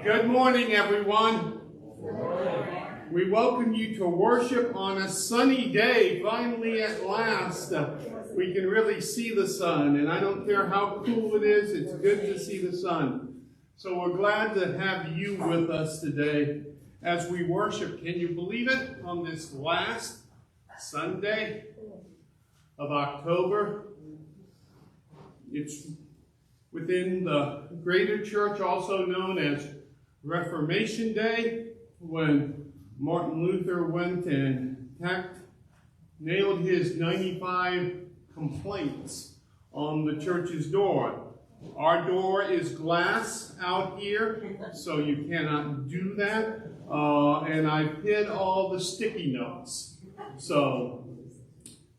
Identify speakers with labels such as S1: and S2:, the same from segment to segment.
S1: Good morning, everyone. Good morning. We welcome you to worship on a sunny day. Finally, at last, we can really see the sun. And I don't care how cool it is, it's good to see the sun. So we're glad to have you with us today as we worship. Can you believe it? On this last Sunday of October, it's within the greater church, also known as Reformation Day, when Martin Luther went and nailed his 95 complaints on the church's door. Our door is glass out here, so you cannot do that. And I've hid all the sticky notes. So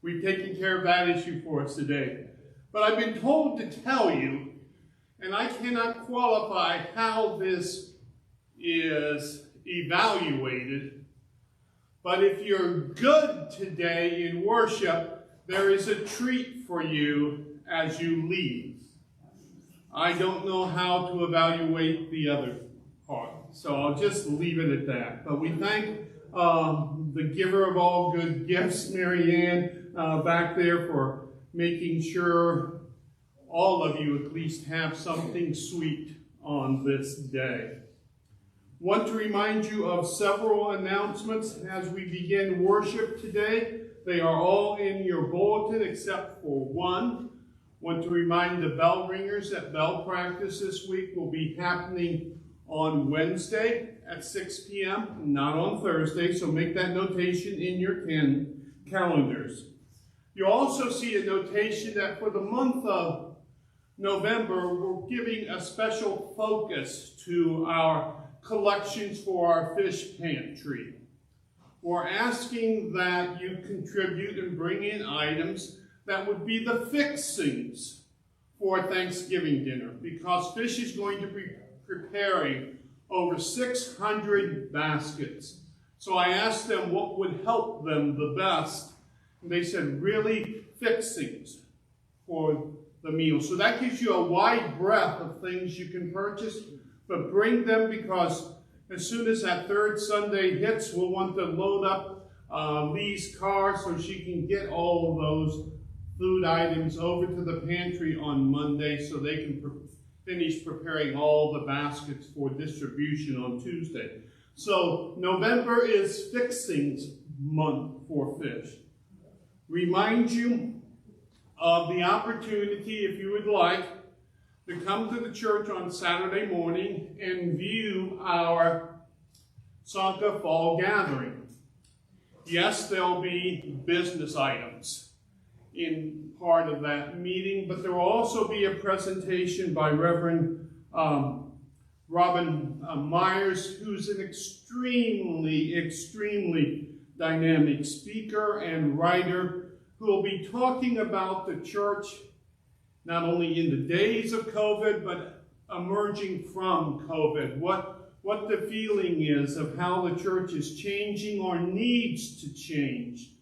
S1: we've taken care of that issue for us today. But I've been told to tell you, and I cannot qualify how this is evaluated, but if you're good today in worship, there is a treat for you as you leave. I don't know how to evaluate the other part, so I'll just leave it at that. But we thank the giver of all good gifts, Mary Ann, back there for making sure all of you at least have something sweet on this day. Want to remind you of several announcements as we begin worship today. They are all in your bulletin except for one. Want to remind the bell ringers that bell practice this week will be happening on Wednesday at 6 p.m., not on Thursday, so make that notation in your calendars. You'll also see a notation that for the month of November, we're giving a special focus to our collections for our fish pantry. We're asking that you contribute and bring in items that would be the fixings for Thanksgiving dinner, because Fish is going to be preparing over 600 baskets. So I asked them what would help them the best, and they said really fixings for the meal. So that gives you a wide breadth of things you can purchase, but bring them, because as soon as that third Sunday hits, we'll want to load up Lee's car so she can get all of those food items over to the pantry on Monday so they can finish preparing all the baskets for distribution on Tuesday. So November is fixings month for Fish. Remind you of the opportunity, if you would like, to come to the church on Saturday morning and view our Sanka Fall Gathering. Yes, there'll be business items in part of that meeting, but there will also be a presentation by Reverend Robin Myers, who's an extremely dynamic speaker and writer, who will be talking about the church not only in the days of COVID, but emerging from COVID. What the feeling is of how the church is changing or needs to change